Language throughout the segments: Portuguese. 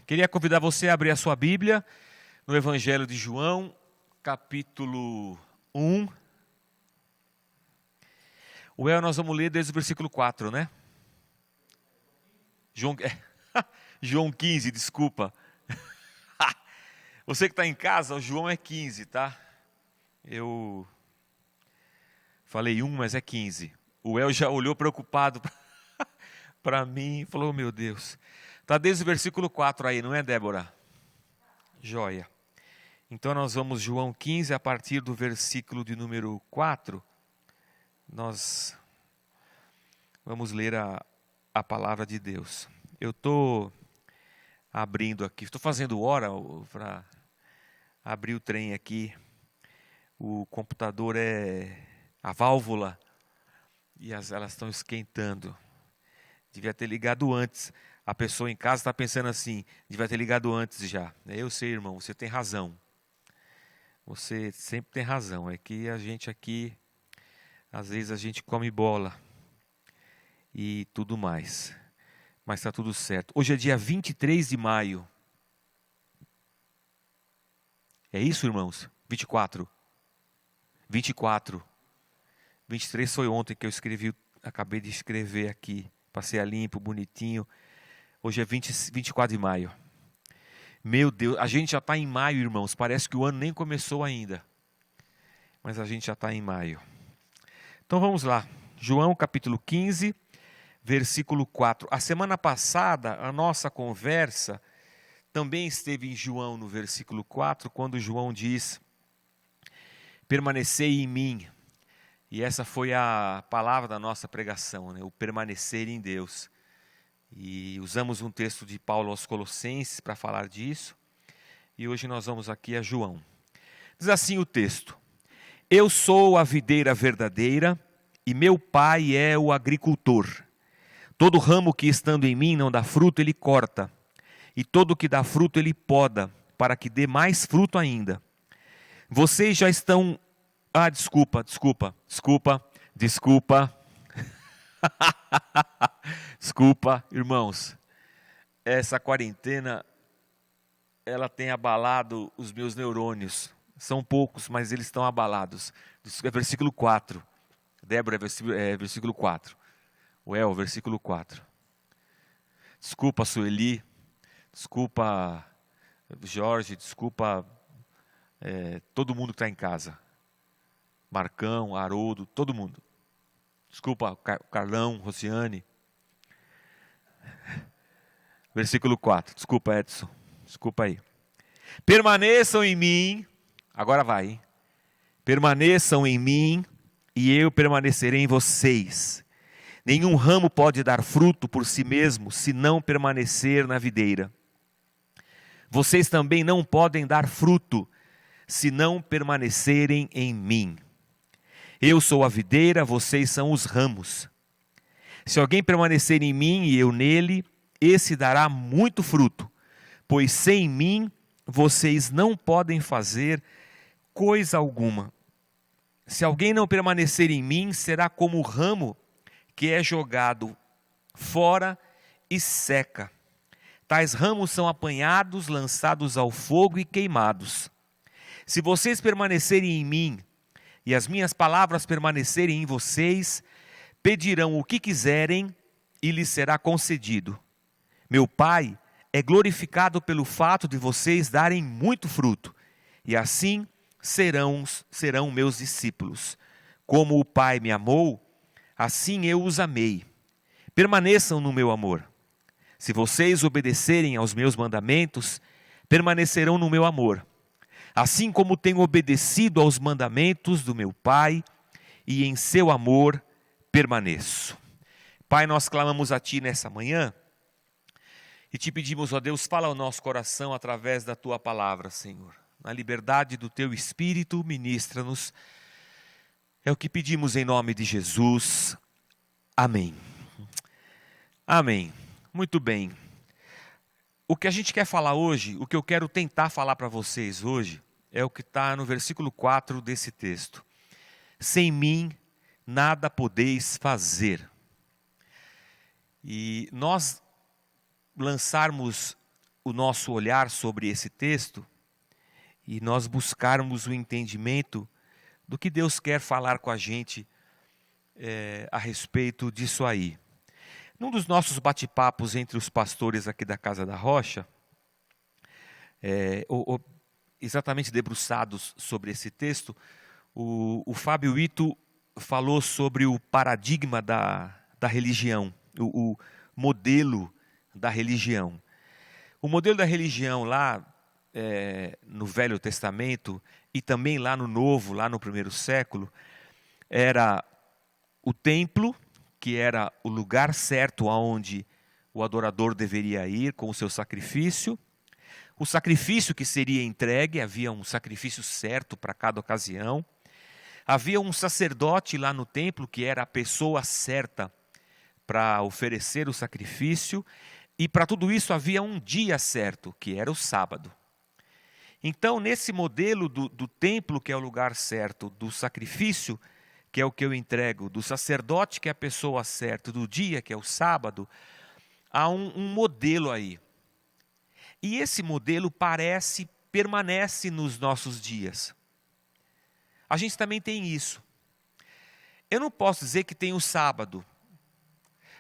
Queria convidar você a abrir a sua Bíblia no Evangelho de João, capítulo 1. Nós vamos ler desde o versículo 4, né? João 15, desculpa. Você que está em casa, o João é 15, tá? Eu falei 1, mas é 15. O El já olhou preocupado para mim e falou, meu Deus. Está desde o versículo 4 aí, não é, Débora? Joia. Então nós vamos João 15, a partir do versículo de número 4. Nós vamos ler a palavra de Deus. Eu estou abrindo aqui, estou fazendo hora para abrir o trem aqui. O computador a válvula e elas estão esquentando. Devia ter ligado antes. A pessoa em casa está pensando assim, devia ter ligado antes já. Eu sei, irmão, você tem razão. Você sempre tem razão. É que a gente aqui, às vezes a gente come bola e tudo mais. Mas está tudo certo. Hoje é dia 23 de maio. É isso, irmãos? 24. 24. 23 foi ontem que eu escrevi, acabei de escrever aqui. Passei a limpo, bonitinho. Hoje é 24 de maio. Meu Deus, a gente já está em maio, irmãos. Parece que o ano nem começou ainda. Mas a gente já está em maio. Então vamos lá. João capítulo 15, versículo 4. A semana passada, a nossa conversa também esteve em João no versículo 4, quando João diz, permanecei em mim. E essa foi a palavra da nossa pregação, né? O permanecer em Deus. E usamos um texto de Paulo aos Colossenses para falar disso. E hoje nós vamos aqui a João. Diz assim o texto: eu sou a videira verdadeira e meu pai é o agricultor. Todo ramo que estando em mim não dá fruto, ele corta. E todo que dá fruto, ele poda, para que dê mais fruto ainda. Vocês já estão... desculpa. Desculpa, irmãos. Essa quarentena, ela tem abalado os meus neurônios. São poucos, mas eles estão abalados. É versículo 4. Débora, versículo 4. Versículo 4. Desculpa, Sueli. Desculpa, Jorge. Desculpa, todo mundo que está em casa. Marcão, Haroldo, todo mundo. Desculpa, Carlão, Rociane. Versículo 4. Desculpa, Edson. Desculpa aí. Permaneçam em mim. Agora vai, hein? Permaneçam em mim e eu permanecerei em vocês. Nenhum ramo pode dar fruto por si mesmo se não permanecer na videira. Vocês também não podem dar fruto se não permanecerem em mim. Eu sou a videira, vocês são os ramos. Se alguém permanecer em mim e eu nele, esse dará muito fruto, pois sem mim vocês não podem fazer coisa alguma. Se alguém não permanecer em mim, será como o ramo que é jogado fora e seca. Tais ramos são apanhados, lançados ao fogo e queimados. Se vocês permanecerem em mim, e as minhas palavras permanecerem em vocês, pedirão o que quiserem e lhes será concedido. Meu Pai é glorificado pelo fato de vocês darem muito fruto, e assim serão meus discípulos. Como o Pai me amou, assim eu os amei. Permaneçam no meu amor. Se vocês obedecerem aos meus mandamentos, permanecerão no meu amor. Assim como tenho obedecido aos mandamentos do meu Pai, e em seu amor permaneço. Pai, nós clamamos a Ti nessa manhã, e Te pedimos, ó Deus, fala ao nosso coração através da Tua palavra, Senhor. Na liberdade do Teu Espírito, ministra-nos. É o que pedimos em nome de Jesus. Amém. Amém. Muito bem. O que a gente quer falar hoje, o que eu quero tentar falar para vocês hoje, é o que está no versículo 4 desse texto. Sem mim, nada podeis fazer. E nós lançarmos o nosso olhar sobre esse texto e nós buscarmos o entendimento do que Deus quer falar com a gente a respeito disso aí. Num dos nossos bate-papos entre os pastores aqui da Casa da Rocha, exatamente debruçados sobre esse texto, o Fábio Ito falou sobre o paradigma da religião, o modelo da religião. O modelo da religião lá no Velho Testamento e também lá no Novo, lá no primeiro século, era o templo, que era o lugar certo aonde o adorador deveria ir com o seu sacrifício. O sacrifício que seria entregue, havia um sacrifício certo para cada ocasião. Havia um sacerdote lá no templo, que era a pessoa certa para oferecer o sacrifício. E para tudo isso havia um dia certo, que era o sábado. Então, nesse modelo do templo, que é o lugar certo, do sacrifício, que é o que eu entrego, do sacerdote, que é a pessoa certa, do dia, que é o sábado, há um modelo aí. E esse modelo permanece nos nossos dias. A gente também tem isso. Eu não posso dizer que tem o sábado,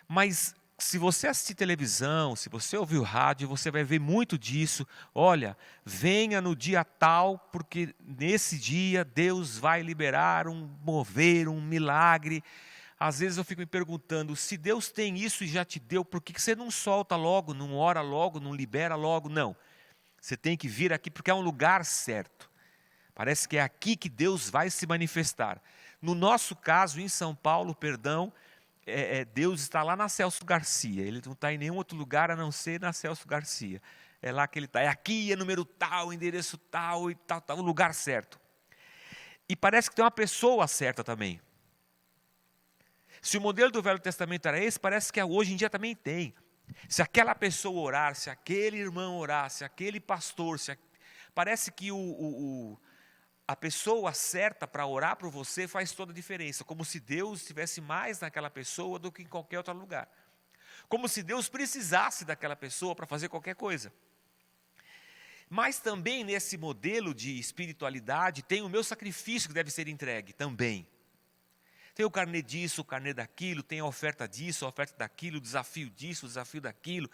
mas se você assistir televisão, se você ouvir o rádio, você vai ver muito disso. Olha, venha no dia tal, porque nesse dia Deus vai liberar um mover, um milagre. Às vezes eu fico me perguntando, se Deus tem isso e já te deu, por que você não solta logo, não ora logo, não libera logo? Não, você tem que vir aqui porque é um lugar certo. Parece que é aqui que Deus vai se manifestar. No nosso caso, em São Paulo, Deus está lá na Celso Garcia. Ele não está em nenhum outro lugar a não ser na Celso Garcia. É lá que ele está. É aqui, é número tal, endereço tal e tal, o lugar certo. E parece que tem uma pessoa certa também. Se o modelo do Velho Testamento era esse, parece que hoje em dia também tem. Se aquela pessoa orar, se aquele irmão orar, se aquele pastor, parece que a pessoa certa para orar por você faz toda a diferença. Como se Deus estivesse mais naquela pessoa do que em qualquer outro lugar. Como se Deus precisasse daquela pessoa para fazer qualquer coisa. Mas também nesse modelo de espiritualidade tem o meu sacrifício que deve ser entregue também. Tem o carnê disso, o carnê daquilo, tem a oferta disso, a oferta daquilo, o desafio disso, o desafio daquilo.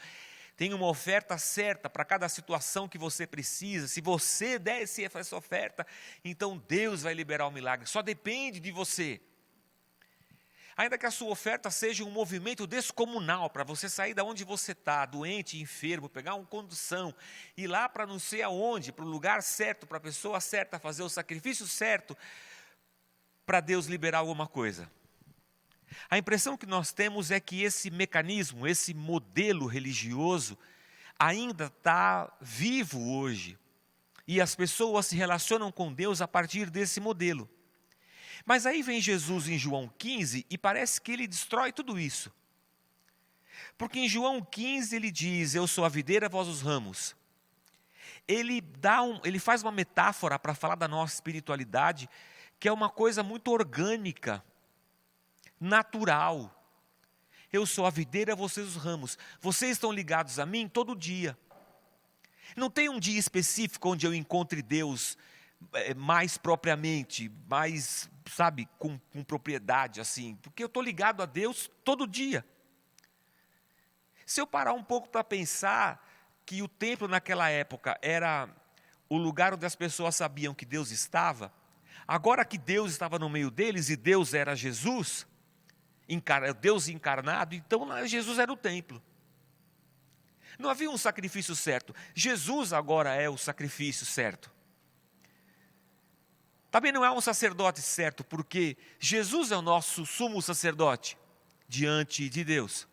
Tem uma oferta certa para cada situação que você precisa. Se você der essa oferta, então Deus vai liberar o milagre. Só depende de você. Ainda que a sua oferta seja um movimento descomunal, para você sair da onde você está, doente, enfermo, pegar uma condução, ir lá para não sei aonde, para o lugar certo, para a pessoa certa, fazer o sacrifício certo, para Deus liberar alguma coisa. A impressão que nós temos é que esse mecanismo, esse modelo religioso, ainda está vivo hoje. E as pessoas se relacionam com Deus a partir desse modelo. Mas aí vem Jesus em João 15 e parece que ele destrói tudo isso. Porque em João 15 ele diz, eu sou a videira, vós os ramos. Ele faz uma metáfora para falar da nossa espiritualidade, que é uma coisa muito orgânica, natural. Eu sou a videira, vocês os ramos. Vocês estão ligados a mim todo dia. Não tem um dia específico onde eu encontre Deus mais propriamente, mais, sabe, com propriedade, assim. Porque eu estou ligado a Deus todo dia. Se eu parar um pouco para pensar que o templo naquela época era o lugar onde as pessoas sabiam que Deus estava, agora que Deus estava no meio deles e Deus era Jesus, Deus encarnado, então Jesus era o templo. Não havia um sacrifício certo. Jesus agora é o sacrifício certo. Também não é um sacerdote certo, porque Jesus é o nosso sumo sacerdote diante de Deus.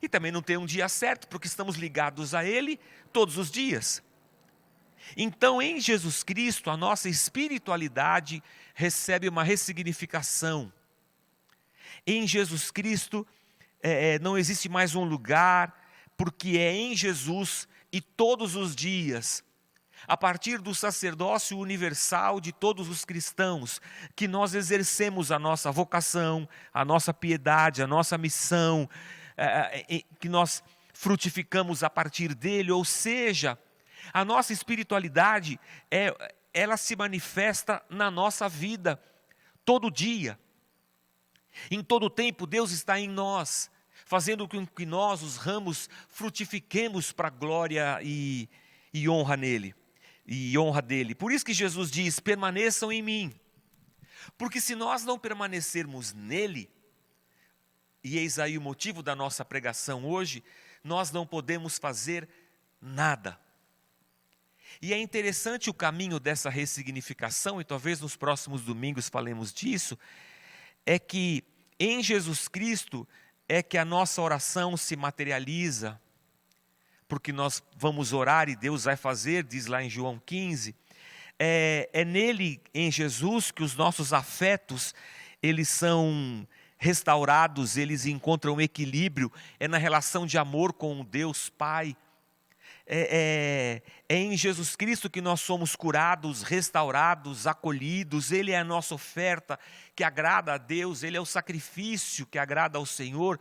E também não tem um dia certo, porque estamos ligados a Ele todos os dias. Então, em Jesus Cristo, a nossa espiritualidade recebe uma ressignificação. Em Jesus Cristo, não existe mais um lugar, porque é em Jesus e todos os dias, a partir do sacerdócio universal de todos os cristãos, que nós exercemos a nossa vocação, a nossa piedade, a nossa missão, que nós frutificamos a partir dele, ou seja, a nossa espiritualidade, ela se manifesta na nossa vida, todo dia. Em todo tempo, Deus está em nós, fazendo com que nós, os ramos, frutifiquemos para a glória e honra nele, e honra dele. Por isso que Jesus diz, permaneçam em mim. Porque se nós não permanecermos nele, e eis aí o motivo da nossa pregação hoje, nós não podemos fazer nada. E é interessante o caminho dessa ressignificação, e talvez nos próximos domingos falemos disso, é que em Jesus Cristo é que a nossa oração se materializa, porque nós vamos orar e Deus vai fazer, diz lá em João 15, é nele, em Jesus, que os nossos afetos, eles são restaurados, eles encontram equilíbrio, é na relação de amor com Deus Pai, é em Jesus Cristo que nós somos curados, restaurados, acolhidos. Ele é a nossa oferta que agrada a Deus, Ele é o sacrifício que agrada ao Senhor.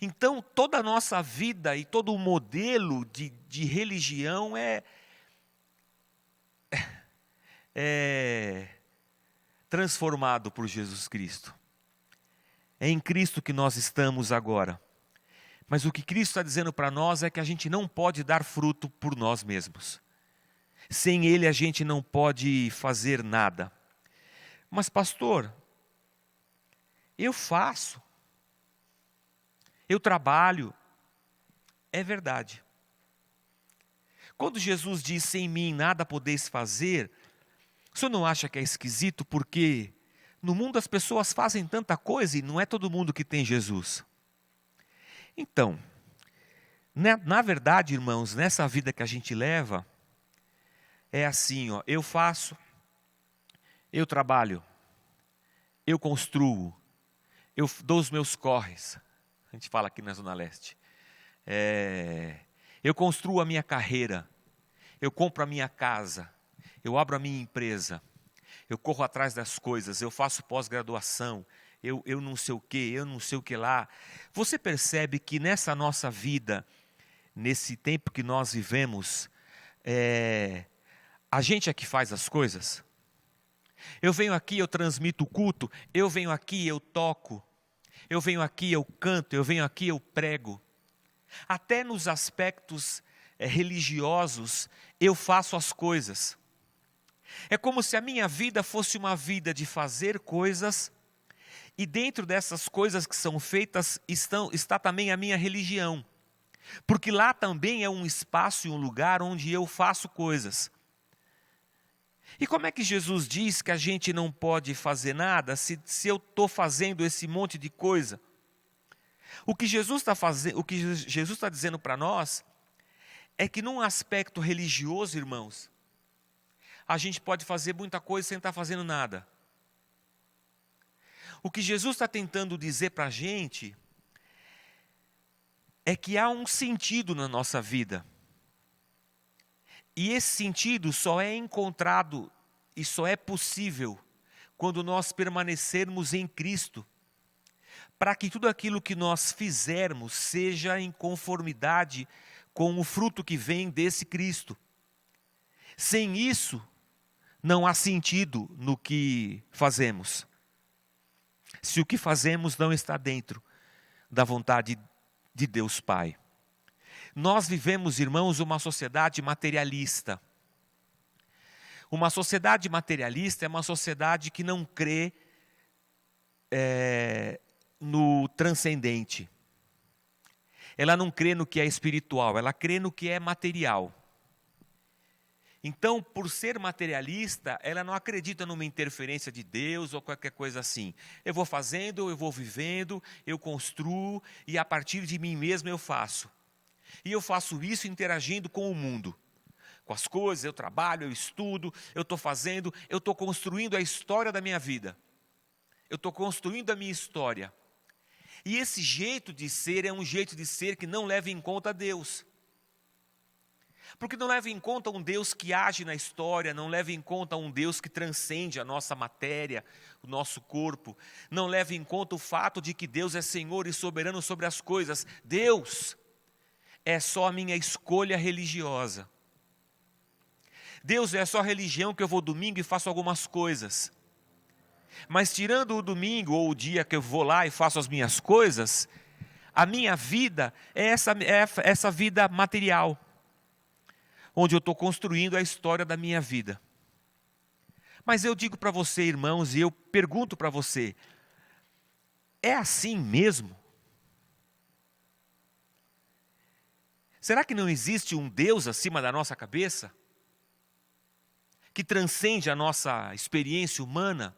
Então toda a nossa vida e todo o modelo de religião é transformado por Jesus Cristo. É em Cristo que nós estamos agora. Mas o que Cristo está dizendo para nós é que a gente não pode dar fruto por nós mesmos. Sem Ele a gente não pode fazer nada. Mas pastor, eu faço, eu trabalho. É verdade. Quando Jesus diz, sem mim nada podeis fazer, o senhor não acha que é esquisito? Porque no mundo as pessoas fazem tanta coisa e não é todo mundo que tem Jesus. Então, na verdade, irmãos, nessa vida que a gente leva, é assim, ó, eu faço, eu trabalho, eu construo, eu dou os meus corres, a gente fala aqui na Zona Leste, eu construo a minha carreira, eu compro a minha casa, eu abro a minha empresa, eu corro atrás das coisas, eu faço pós-graduação, eu não sei o que, eu não sei o que lá. Você percebe que nessa nossa vida, nesse tempo que nós vivemos, a gente é que faz as coisas? Eu venho aqui, eu transmito o culto, eu venho aqui, eu toco, eu venho aqui, eu canto, eu venho aqui, eu prego. Até nos aspectos religiosos, eu faço as coisas. É como se a minha vida fosse uma vida de fazer coisas, e dentro dessas coisas que são feitas está também a minha religião. Porque lá também é um espaço e um lugar onde eu faço coisas. E como é que Jesus diz que a gente não pode fazer nada se eu estou fazendo esse monte de coisa? O que Jesus está dizendo para nós é que num aspecto religioso, irmãos, a gente pode fazer muita coisa sem estar fazendo nada. O que Jesus está tentando dizer para a gente é que há um sentido na nossa vida. E esse sentido só é encontrado e só é possível quando nós permanecermos em Cristo, para que tudo aquilo que nós fizermos seja em conformidade com o fruto que vem desse Cristo. Sem isso, não há sentido no que fazemos. Se o que fazemos não está dentro da vontade de Deus Pai. Nós vivemos, irmãos, uma sociedade materialista. Uma sociedade materialista é uma sociedade que não crê no transcendente. Ela não crê no que é espiritual, ela crê no que é material. Então, por ser materialista, ela não acredita numa interferência de Deus ou qualquer coisa assim. Eu vou fazendo, eu vou vivendo, eu construo e a partir de mim mesmo eu faço. E eu faço isso interagindo com o mundo. Com as coisas, eu trabalho, eu estudo, eu estou fazendo, eu estou construindo a história da minha vida. Eu estou construindo a minha história. E esse jeito de ser é um jeito de ser que não leva em conta Deus. Porque não leva em conta um Deus que age na história, não leva em conta um Deus que transcende a nossa matéria, o nosso corpo. Não leva em conta o fato de que Deus é Senhor e soberano sobre as coisas. Deus é só a minha escolha religiosa. Deus é só religião que eu vou domingo e faço algumas coisas. Mas tirando o domingo ou o dia que eu vou lá e faço as minhas coisas, a minha vida é essa vida material, onde eu estou construindo a história da minha vida. Mas eu digo para você, irmãos, e eu pergunto para você, é assim mesmo? Será que não existe um Deus acima da nossa cabeça? Que transcende a nossa experiência humana?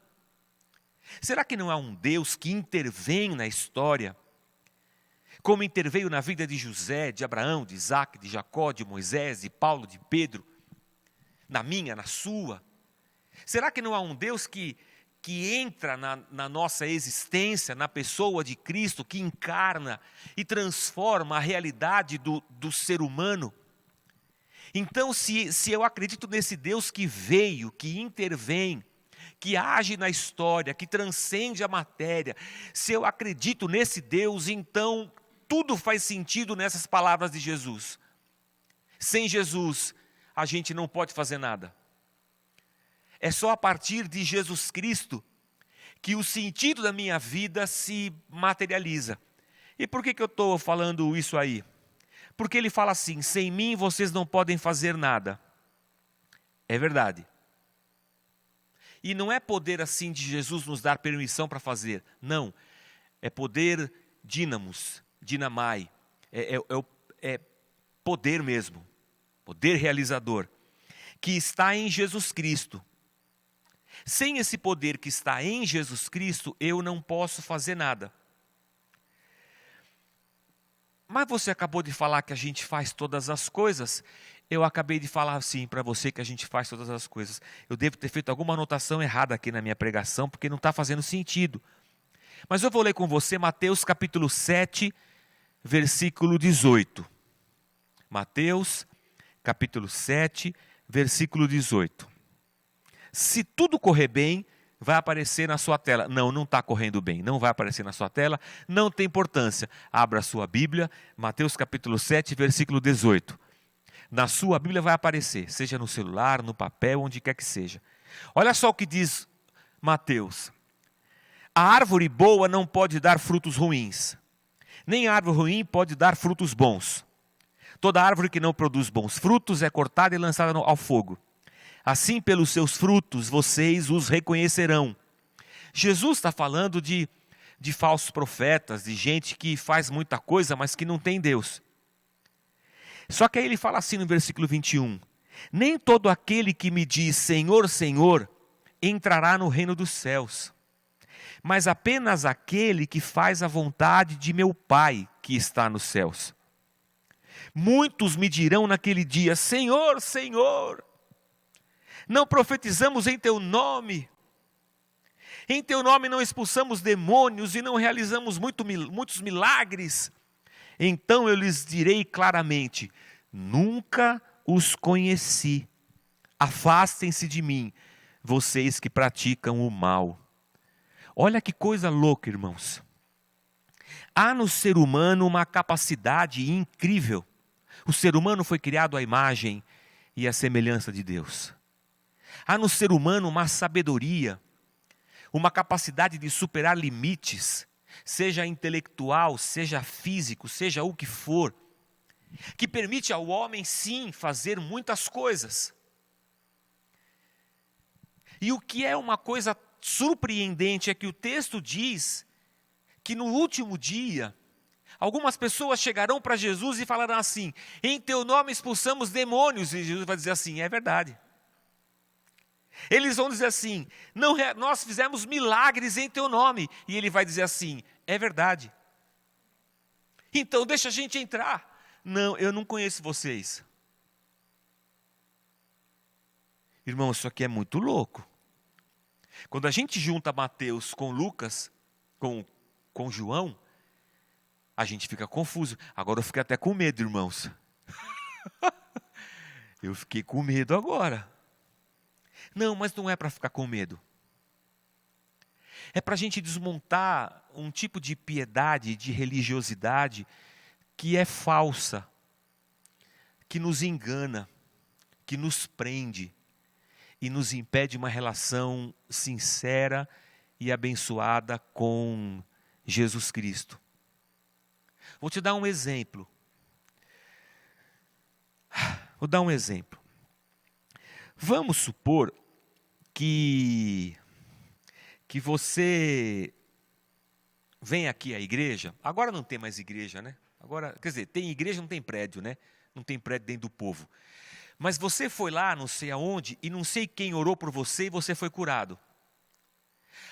Será que não há um Deus que intervém na história? Como interveio na vida de José, de Abraão, de Isaac, de Jacó, de Moisés, de Paulo, de Pedro, na minha, na sua? Será que não há um Deus que entra na nossa existência, na pessoa de Cristo, que encarna e transforma a realidade do ser humano? Então, se eu acredito nesse Deus que veio, que intervém, que age na história, que transcende a matéria, se eu acredito nesse Deus, então tudo faz sentido nessas palavras de Jesus. Sem Jesus, a gente não pode fazer nada. É só a partir de Jesus Cristo que o sentido da minha vida se materializa. E por que eu estou falando isso aí? Porque ele fala assim, sem mim vocês não podem fazer nada. É verdade. E não é poder assim de Jesus nos dar permissão para fazer. Não. É poder dínamos, dinamai. É poder mesmo. Poder realizador. Que está em Jesus Cristo. Sem esse poder que está em Jesus Cristo, eu não posso fazer nada. Mas você acabou de falar que a gente faz todas as coisas. Eu acabei de falar assim para você que a gente faz todas as coisas. Eu devo ter feito alguma anotação errada aqui na minha pregação, porque não está fazendo sentido. Mas eu vou ler com você Mateus capítulo 7, versículo 18. Mateus capítulo 7, versículo 18. Se tudo correr bem, vai aparecer na sua tela. Não está correndo bem, não vai aparecer na sua tela, não tem importância. Abra a sua Bíblia, Mateus capítulo 7, versículo 18. Na sua Bíblia vai aparecer, seja no celular, no papel, onde quer que seja. Olha só o que diz Mateus. A árvore boa não pode dar frutos ruins, nem a árvore ruim pode dar frutos bons. Toda árvore que não produz bons frutos é cortada e lançada ao fogo. Assim, pelos seus frutos, vocês os reconhecerão. Jesus está falando de falsos profetas, de gente que faz muita coisa, mas que não tem Deus. Só que aí ele fala assim no versículo 21. Nem todo aquele que me diz Senhor, Senhor, entrará no reino dos céus, mas apenas aquele que faz a vontade de meu Pai que está nos céus. Muitos me dirão naquele dia, Senhor, Senhor, não profetizamos em teu nome? Em teu nome não expulsamos demônios e não realizamos muitos milagres? Então eu lhes direi claramente, nunca os conheci. Afastem-se de mim, vocês que praticam o mal. Olha que coisa louca, irmãos. Há no ser humano uma capacidade incrível. O ser humano foi criado à imagem e à semelhança de Deus. Há no ser humano uma sabedoria, uma capacidade de superar limites, seja intelectual, seja físico, seja o que for, que permite ao homem, sim, fazer muitas coisas. E o que é uma coisa surpreendente é que o texto diz que no último dia, algumas pessoas chegarão para Jesus e falarão assim, em teu nome expulsamos demônios, e Jesus vai dizer assim, é verdade. Eles vão dizer assim, não, nós fizemos milagres em teu nome. E ele vai dizer assim, é verdade. Então deixa a gente entrar. Não, eu não conheço vocês. Irmão, isso aqui é muito louco. Quando a gente junta Mateus com Lucas, com João, a gente fica confuso. Agora eu fiquei até com medo, irmãos. Eu fiquei com medo agora. Não, mas não é para ficar com medo. É para a gente desmontar um tipo de piedade, de religiosidade, que é falsa, que nos engana, que nos prende e nos impede uma relação sincera e abençoada com Jesus Cristo. Vou te dar um exemplo. Vou dar um exemplo. Vamos supor que você vem aqui à igreja. Agora não tem mais igreja, né? Agora, quer dizer, tem igreja, não tem prédio, né? Não tem prédio dentro do povo. Mas você foi lá, não sei aonde, e não sei quem orou por você e você foi curado.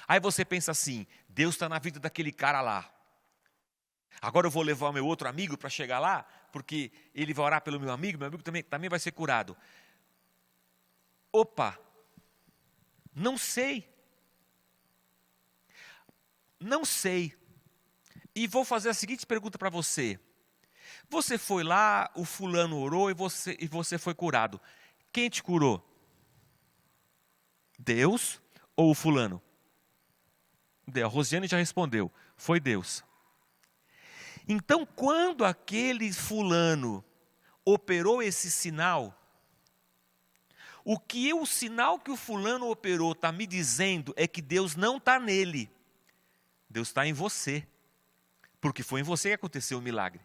Aí você pensa assim, Deus está na vida daquele cara lá. Agora eu vou levar o meu outro amigo para chegar lá, porque ele vai orar pelo meu amigo também vai ser curado. Opa, não sei. Não sei. E vou fazer a seguinte pergunta para você. Você foi lá, o fulano orou e você foi curado. Quem te curou? Deus ou o fulano? A Rosiane já respondeu, foi Deus. Então, quando aquele fulano operou esse sinal, o sinal que o fulano operou está me dizendo é que Deus não está nele, Deus está em você, porque foi em você que aconteceu o milagre.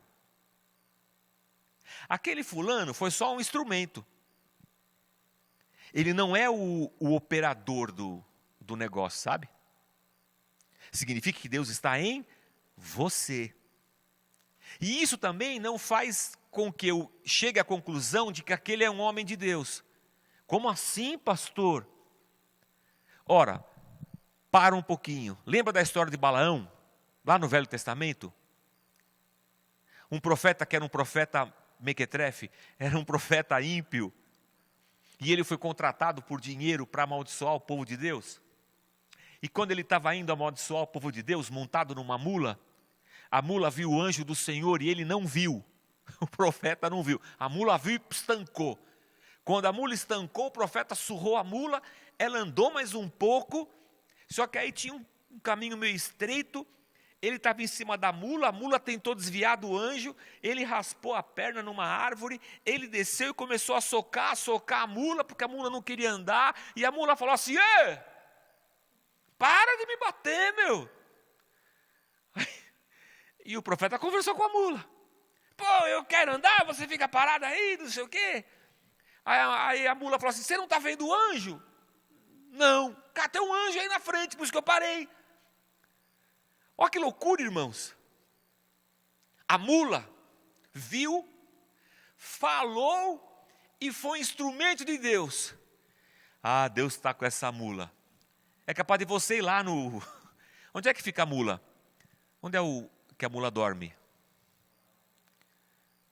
Aquele fulano foi só um instrumento. Ele não é o operador do negócio, sabe? Significa que Deus está em você. E isso também não faz com que eu chegue à conclusão de que aquele é um homem de Deus. Como assim, pastor? Ora, para um pouquinho. Lembra da história de Balaão, lá no Velho Testamento? Um profeta que era um profeta mequetrefe, era um profeta ímpio, e ele foi contratado por dinheiro para amaldiçoar o povo de Deus. E quando ele estava indo amaldiçoar o povo de Deus, montado numa mula, a mula viu o anjo do Senhor e ele não viu. O profeta não viu. A mula viu e estancou. Quando a mula estancou, o profeta surrou a mula, ela andou mais um pouco, só que aí tinha um caminho meio estreito, ele estava em cima da mula, a mula tentou desviar do anjo, ele raspou a perna numa árvore, ele desceu e começou a socar a mula, porque a mula não queria andar, e a mula falou assim, Ê, para de me bater, meu. E o profeta conversou com a mula. Pô, eu quero andar, você fica parado aí, não sei o quê. Aí a mula falou assim, você não está vendo o anjo? Não, cá tem um anjo aí na frente, por isso que eu parei. Olha que loucura, irmãos. A mula viu, falou e foi instrumento de Deus. Ah, Deus está com essa mula. É capaz de você ir lá no... Onde é que fica a mula? Onde é que a mula dorme?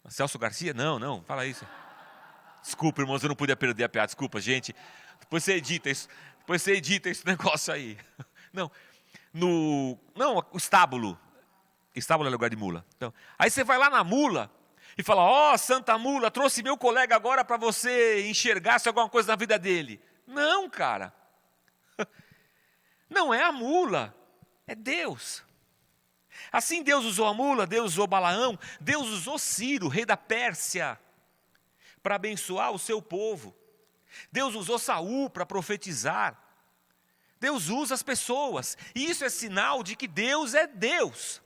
Celso Garcia? Não, fala isso. Desculpa, irmãos, eu não podia perder a piada. Desculpa, gente. Depois você edita esse negócio aí. Não, o estábulo. Estábulo é lugar de mula. Então, aí você vai lá na mula e fala, ó, Santa Mula, trouxe meu colega agora para você enxergar se alguma coisa na vida dele. Não, cara. Não é a mula, é Deus. Assim Deus usou a mula, Deus usou Balaão, Deus usou Ciro, rei da Pérsia, para abençoar o seu povo. Deus usou Saul para profetizar. Deus usa as pessoas, e isso é sinal de que Deus é Deus.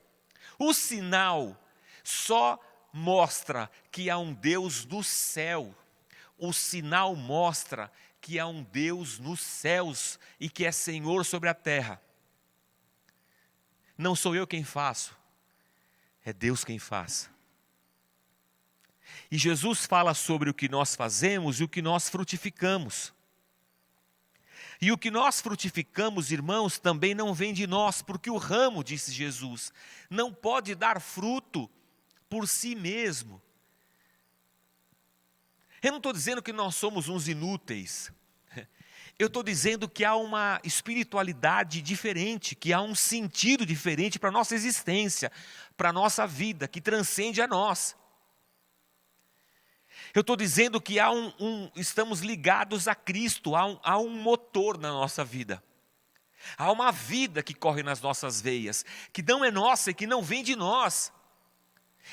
O sinal só mostra que há um Deus do céu. O sinal mostra que há um Deus nos céus e que é Senhor sobre a terra. Não sou eu quem faço, é Deus quem faz. E Jesus fala sobre o que nós fazemos e o que nós frutificamos. E o que nós frutificamos, irmãos, também não vem de nós, porque o ramo, disse Jesus, não pode dar fruto por si mesmo. Eu não estou dizendo que nós somos uns inúteis. Eu estou dizendo que há uma espiritualidade diferente, que há um sentido diferente para a nossa existência, para a nossa vida, que transcende a nós. Eu estou dizendo que estamos ligados a Cristo, há um motor na nossa vida. Há uma vida que corre nas nossas veias, que não é nossa e que não vem de nós.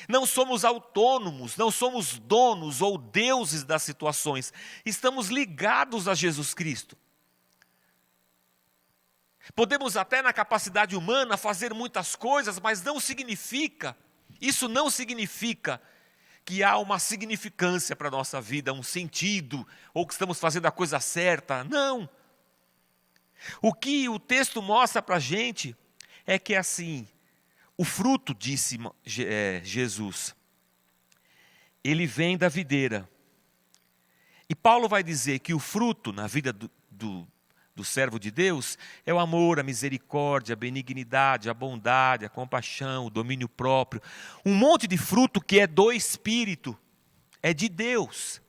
Não somos autônomos, não somos donos ou deuses das situações. Estamos ligados a Jesus Cristo. Podemos até na capacidade humana fazer muitas coisas, mas isso não significa que há uma significância para a nossa vida, um sentido, ou que estamos fazendo a coisa certa. Não. O que o texto mostra para a gente é que assim, o fruto, disse Jesus, ele vem da videira. E Paulo vai dizer que o fruto na vida do servo de Deus é o amor, a misericórdia, a benignidade, a bondade, a compaixão, o domínio próprio. Um monte de fruto que é do Espírito, é de Deus.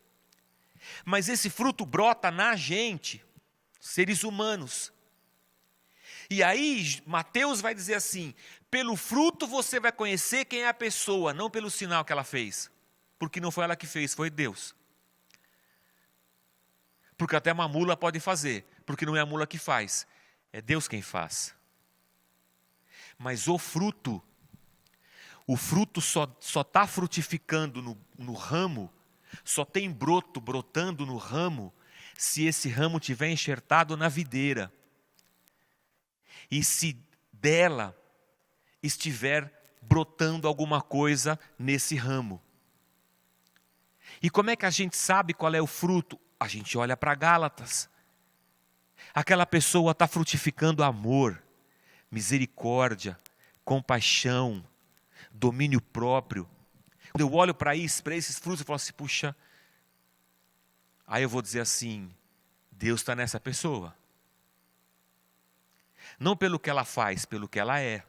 Mas esse fruto brota na gente, seres humanos. E aí Mateus vai dizer assim, pelo fruto você vai conhecer quem é a pessoa, não pelo sinal que ela fez. Porque não foi ela que fez, foi Deus. Porque até uma mula pode fazer, porque não é a mula que faz, é Deus quem faz. Mas o fruto só está frutificando no ramo, só tem broto brotando no ramo, se esse ramo tiver enxertado na videira. E se dela estiver brotando alguma coisa nesse ramo. E como é que a gente sabe qual é o fruto? A gente olha para Gálatas. Aquela pessoa está frutificando amor, misericórdia, compaixão, domínio próprio. Quando eu olho para esses frutos, eu falo assim, puxa, aí eu vou dizer assim, Deus está nessa pessoa. Não pelo que ela faz, pelo que ela é.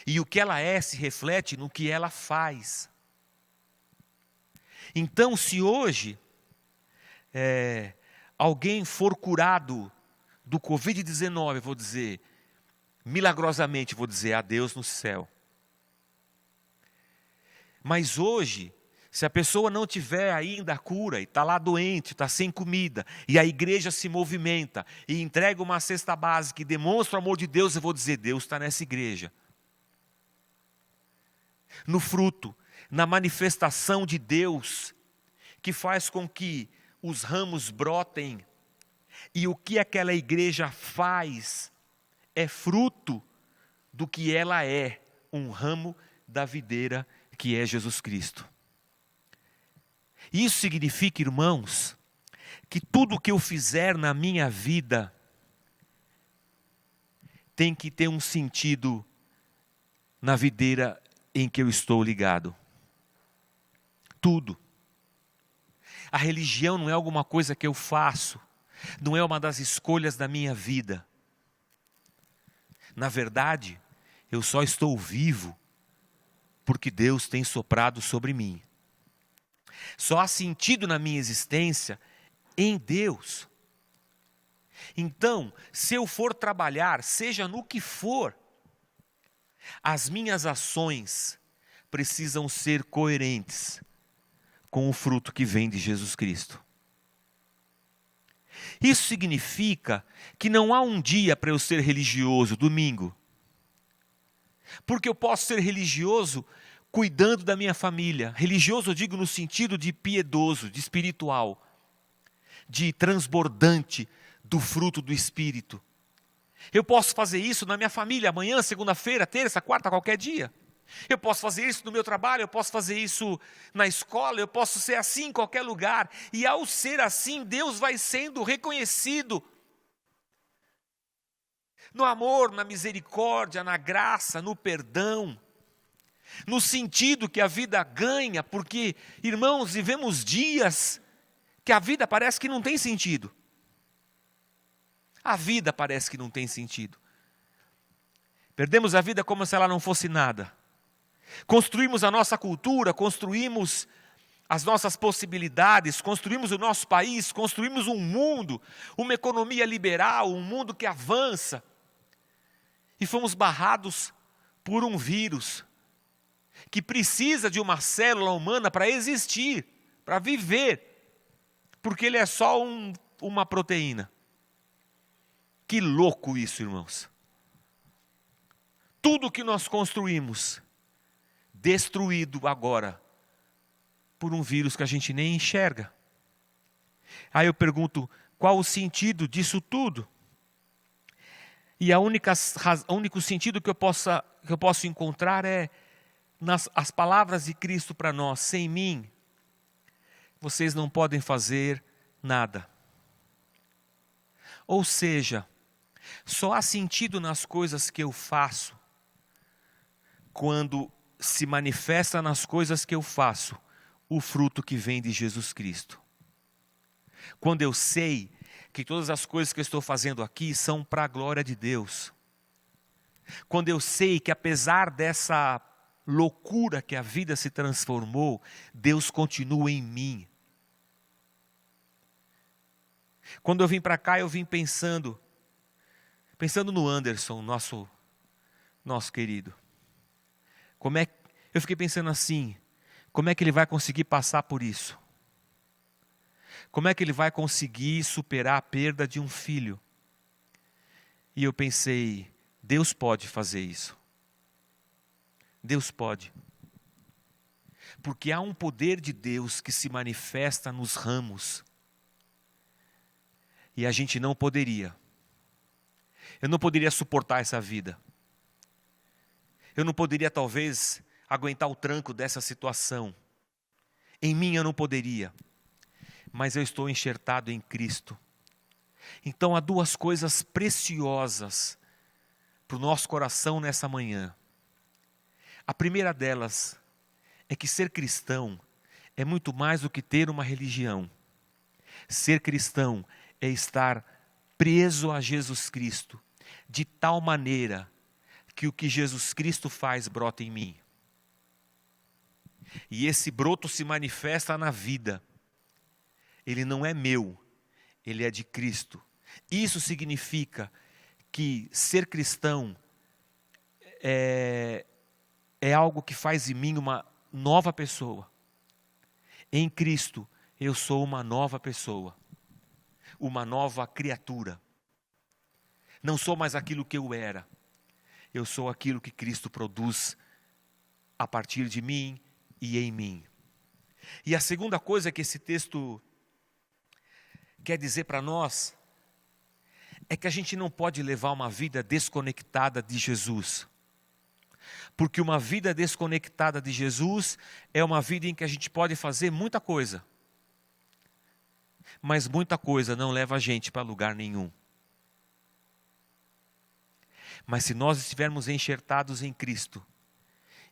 E o que ela é se reflete no que ela faz. Então, se hoje alguém for curado do Covid-19, vou dizer, milagrosamente, vou dizer, a Deus no céu. Mas hoje, se a pessoa não tiver ainda a cura, e está lá doente, está sem comida, e a igreja se movimenta, e entrega uma cesta básica, e demonstra o amor de Deus, eu vou dizer, Deus está nessa igreja. No fruto, na manifestação de Deus, que faz com que os ramos brotem, e o que aquela igreja faz é fruto do que ela é, um ramo da videira que é Jesus Cristo. Isso significa, irmãos, que tudo que eu fizer na minha vida tem que ter um sentido na videira em que eu estou ligado. Tudo. A religião não é alguma coisa que eu faço, não é uma das escolhas da minha vida. Na verdade, eu só estou vivo porque Deus tem soprado sobre mim. Só há sentido na minha existência em Deus. Então, se eu for trabalhar, seja no que for, as minhas ações precisam ser coerentes com o fruto que vem de Jesus Cristo. Isso significa que não há um dia para eu ser religioso, domingo. Porque eu posso ser religioso cuidando da minha família. Religioso eu digo no sentido de piedoso, de espiritual, de transbordante do fruto do Espírito. Eu posso fazer isso na minha família, amanhã, segunda-feira, terça, quarta, qualquer dia. Eu posso fazer isso no meu trabalho, eu posso fazer isso na escola, eu posso ser assim em qualquer lugar. E ao ser assim, Deus vai sendo reconhecido no amor, na misericórdia, na graça, no perdão, no sentido que a vida ganha, porque, irmãos, vivemos dias que a vida parece que não tem sentido. A vida parece que não tem sentido. Perdemos a vida como se ela não fosse nada. Construímos a nossa cultura, construímos as nossas possibilidades, construímos o nosso país, construímos um mundo, uma economia liberal, um mundo que avança. E fomos barrados por um vírus que precisa de uma célula humana para existir, para viver, porque ele é só uma proteína. Que louco isso, irmãos. Tudo que nós construímos destruído agora por um vírus que a gente nem enxerga. Aí eu pergunto, qual o sentido disso tudo? E o único sentido que eu posso encontrar é as palavras de Cristo para nós: sem mim, vocês não podem fazer nada. Ou seja, só há sentido nas coisas que eu faço quando se manifesta nas coisas que eu faço o fruto que vem de Jesus Cristo. Quando eu sei que todas as coisas que eu estou fazendo aqui são para a glória de Deus. Quando eu sei que apesar dessa loucura que a vida se transformou, Deus continua em mim. Quando eu vim para cá, eu vim pensando no Anderson, nosso querido. Eu fiquei pensando assim, como é que ele vai conseguir passar por isso? Como é que ele vai conseguir superar a perda de um filho? E eu pensei, Deus pode fazer isso. Deus pode. Porque há um poder de Deus que se manifesta nos ramos. E a gente não poderia. Eu não poderia suportar essa vida. Eu não poderia talvez aguentar o tranco dessa situação. Em mim eu não poderia. Mas eu estou enxertado em Cristo. Então há duas coisas preciosas para o nosso coração nessa manhã. A primeira delas é que ser cristão é muito mais do que ter uma religião. Ser cristão é estar preso a Jesus Cristo, de tal maneira que o que Jesus Cristo faz brota em mim. E esse broto se manifesta na vida. Ele não é meu, ele é de Cristo. Isso significa que ser cristão é algo que faz em mim uma nova pessoa. Em Cristo eu sou uma nova pessoa, uma nova criatura. Não sou mais aquilo que eu era, eu sou aquilo que Cristo produz a partir de mim e em mim. E a segunda coisa que esse texto quer dizer para nós é que a gente não pode levar uma vida desconectada de Jesus. Porque uma vida desconectada de Jesus é uma vida em que a gente pode fazer muita coisa. Mas muita coisa não leva a gente para lugar nenhum. Mas se nós estivermos enxertados em Cristo,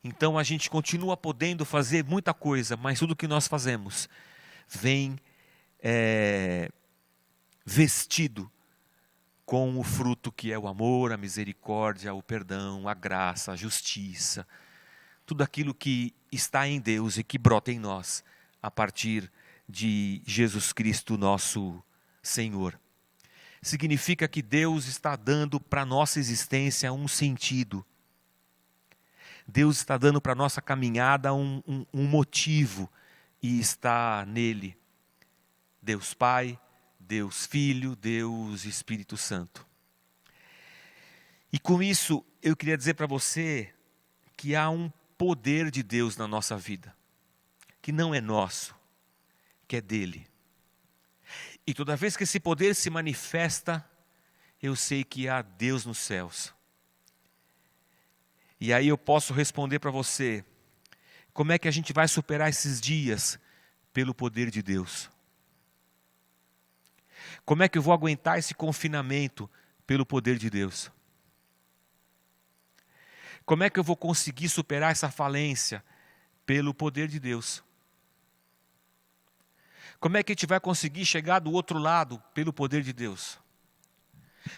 então a gente continua podendo fazer muita coisa, mas tudo que nós fazemos vem vestido com o fruto que é o amor, a misericórdia, o perdão, a graça, a justiça. Tudo aquilo que está em Deus e que brota em nós a partir de Jesus Cristo, nosso Senhor. Significa que Deus está dando para a nossa existência um sentido. Deus está dando para a nossa caminhada um motivo, e está nele. Deus Pai, Deus Filho, Deus Espírito Santo. E com isso eu queria dizer para você que há um poder de Deus na nossa vida, que não é nosso, que é dele. E toda vez que esse poder se manifesta, eu sei que há Deus nos céus. E aí eu posso responder para você, como é que a gente vai superar esses dias? Pelo poder de Deus. Como é que eu vou aguentar esse confinamento? Pelo poder de Deus. Como é que eu vou conseguir superar essa falência? Pelo poder de Deus. Como é que a gente vai conseguir chegar do outro lado? Pelo poder de Deus.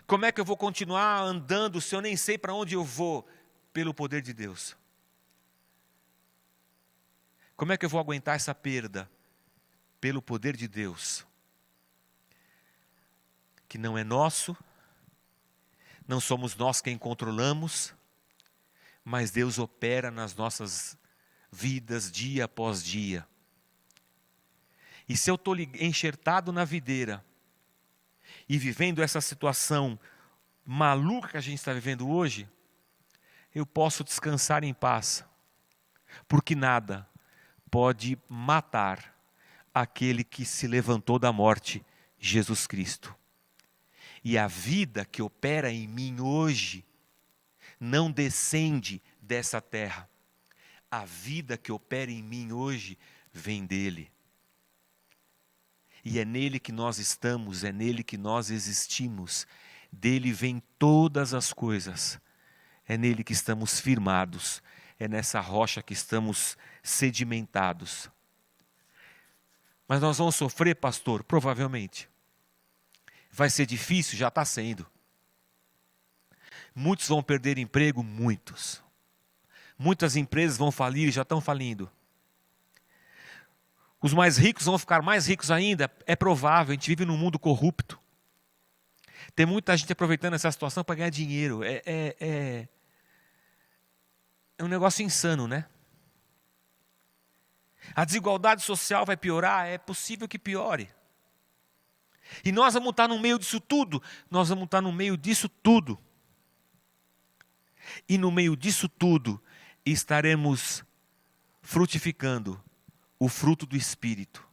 Como é que eu vou continuar andando se eu nem sei para onde eu vou? Pelo poder de Deus. Como é que eu vou aguentar essa perda? Pelo poder de Deus. Que não é nosso, não somos nós quem controlamos, mas Deus opera nas nossas vidas dia após dia. E se eu estou enxertado na videira e vivendo essa situação maluca que a gente está vivendo hoje, eu posso descansar em paz, porque nada pode matar aquele que se levantou da morte, Jesus Cristo. E a vida que opera em mim hoje não descende dessa terra. A vida que opera em mim hoje vem dele. E é nele que nós estamos, é nele que nós existimos. Dele vêm todas as coisas. É nele que estamos firmados. É nessa rocha que estamos sedimentados. Mas nós vamos sofrer, pastor? Provavelmente. Vai ser difícil? Já está sendo. Muitos vão perder emprego? Muitos. Muitas empresas vão falir e já estão falindo. Os mais ricos vão ficar mais ricos ainda? É provável, a gente vive num mundo corrupto. Tem muita gente aproveitando essa situação para ganhar dinheiro. É um negócio insano, né? A desigualdade social vai piorar? É possível que piore. E nós vamos estar no meio disso tudo? Nós vamos estar no meio disso tudo. E no meio disso tudo, estaremos frutificando o fruto do Espírito,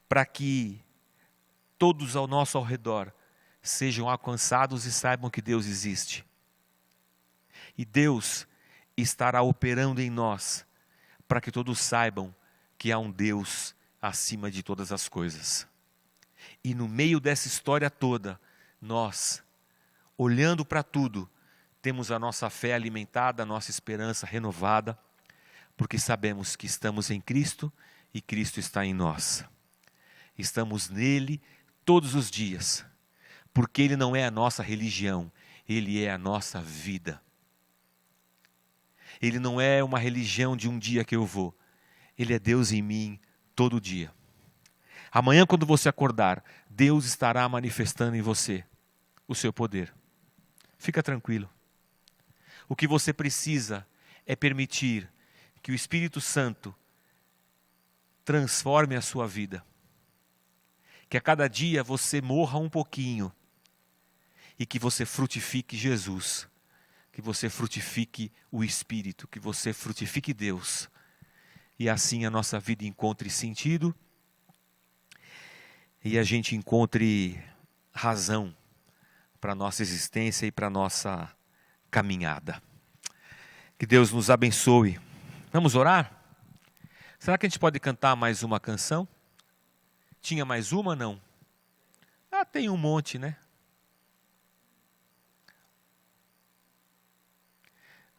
para que todos ao nosso redor sejam alcançados e saibam que Deus existe. E Deus estará operando em nós, para que todos saibam que há um Deus acima de todas as coisas. E no meio dessa história toda, nós, olhando para tudo, temos a nossa fé alimentada, a nossa esperança renovada, porque sabemos que estamos em Cristo e Cristo está em nós. Estamos nele todos os dias, porque ele não é a nossa religião, ele é a nossa vida. Ele não é uma religião de um dia que eu vou, ele é Deus em mim todo dia. Amanhã, quando você acordar, Deus estará manifestando em você o seu poder. Fica tranquilo. O que você precisa é permitir que o Espírito Santo transforme a sua vida. Que a cada dia você morra um pouquinho e que você frutifique Jesus. Que você frutifique o Espírito, que você frutifique Deus. E assim a nossa vida encontre sentido e a gente encontre razão para a nossa existência e para a nossa caminhada. Que Deus nos abençoe. Vamos orar? Será que a gente pode cantar mais uma canção? Tinha mais uma, não? Ah, tem um monte, né?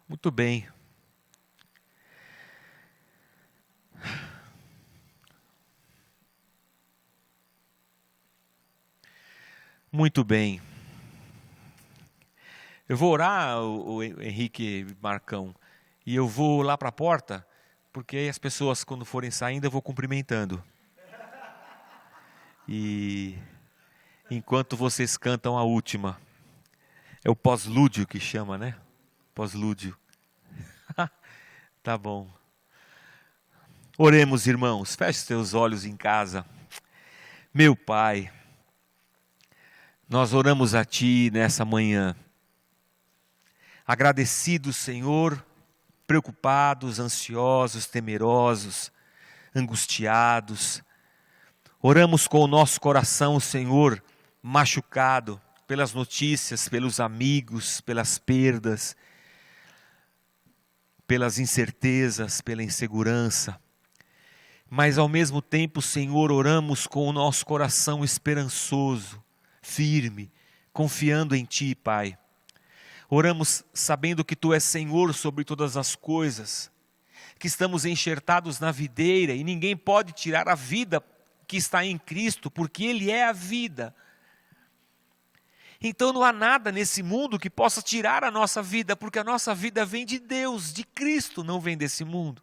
Muito bem. Muito bem. Eu vou orar, o Henrique Marcão, e eu vou lá para a porta, porque aí as pessoas, quando forem saindo, eu vou cumprimentando. E enquanto vocês cantam a última, é o pós-lúdio que chama, né? Pós-lúdio. Tá bom. Oremos, irmãos, feche seus olhos em casa. Meu Pai, nós oramos a Ti nessa manhã. Agradecidos, Senhor, preocupados, ansiosos, temerosos, angustiados. Oramos com o nosso coração, Senhor, machucado pelas notícias, pelos amigos, pelas perdas, pelas incertezas, pela insegurança. Mas ao mesmo tempo, Senhor, oramos com o nosso coração esperançoso, firme, confiando em Ti, Pai. Oramos sabendo que Tu és Senhor sobre todas as coisas, que estamos enxertados na videira e ninguém pode tirar a vida que está em Cristo, porque Ele é a vida. Então não há nada nesse mundo que possa tirar a nossa vida, porque a nossa vida vem de Deus, de Cristo, não vem desse mundo.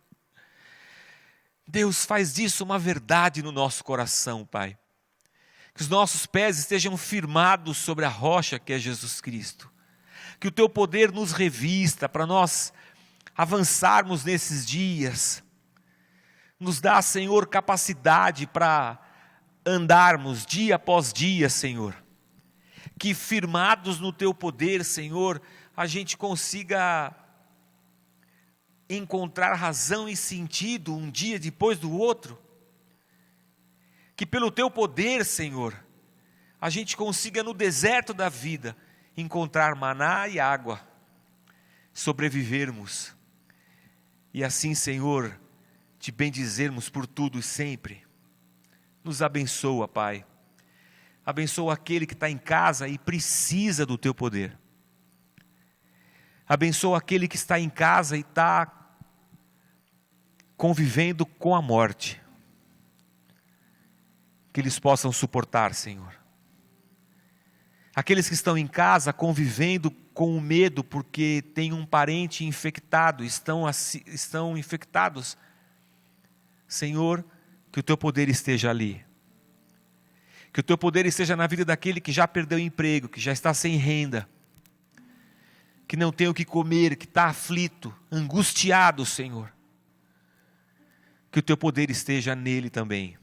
Deus, faz disso uma verdade no nosso coração, Pai. Que os nossos pés estejam firmados sobre a rocha que é Jesus Cristo. Que o Teu poder nos revista para nós avançarmos nesses dias. Nos dá, Senhor, capacidade para andarmos dia após dia, Senhor. Que firmados no Teu poder, Senhor, a gente consiga encontrar razão e sentido um dia depois do outro. Que pelo teu poder, Senhor, a gente consiga no deserto da vida encontrar maná e água, sobrevivermos. E assim, Senhor, te bendizermos por tudo e sempre. Nos abençoa, Pai. Abençoa aquele que está em casa e precisa do teu poder. Abençoa aquele que está em casa e está convivendo com a morte. Que eles possam suportar, Senhor. Aqueles que estão em casa convivendo com o medo porque tem um parente infectado, estão infectados. Senhor, que o teu poder esteja ali. Que o teu poder esteja na vida daquele que já perdeu o emprego, que já está sem renda, que não tem o que comer, que está aflito, angustiado, Senhor. Que o teu poder esteja nele também.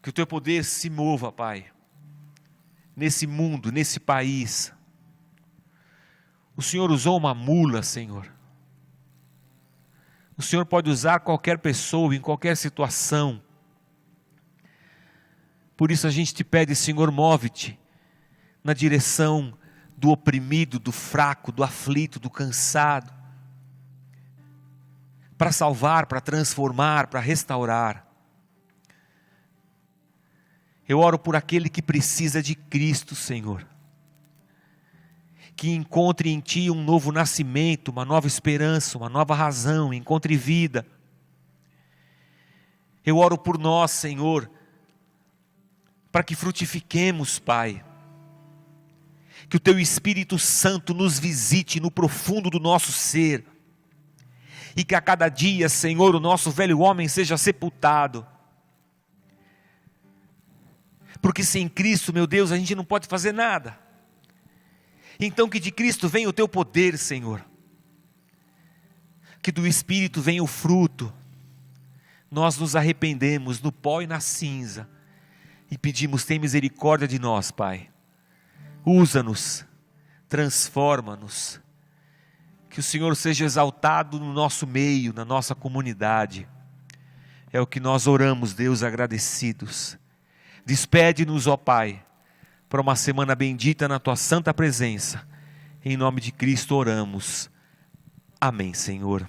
Que o teu poder se mova, Pai, nesse mundo, nesse país. O Senhor usou uma mula, Senhor. O Senhor pode usar qualquer pessoa, em qualquer situação. Por isso a gente te pede, Senhor, move-te na direção do oprimido, do fraco, do aflito, do cansado. Para salvar, para transformar, para restaurar. Eu oro por aquele que precisa de Cristo, Senhor. Que encontre em Ti um novo nascimento, uma nova esperança, uma nova razão, encontre vida. Eu oro por nós, Senhor, para que frutifiquemos, Pai. Que o Teu Espírito Santo nos visite no profundo do nosso ser. E que a cada dia, Senhor, o nosso velho homem seja sepultado. Porque sem Cristo, meu Deus, a gente não pode fazer nada. Então que de Cristo venha o Teu poder, Senhor. Que do Espírito venha o fruto. Nós nos arrependemos no pó e na cinza. E pedimos, tem misericórdia de nós, Pai. Usa-nos, transforma-nos. Que o Senhor seja exaltado no nosso meio, na nossa comunidade. É o que nós oramos, Deus, agradecidos. Despede-nos, ó Pai, para uma semana bendita na Tua santa presença. Em nome de Cristo oramos. Amém, Senhor.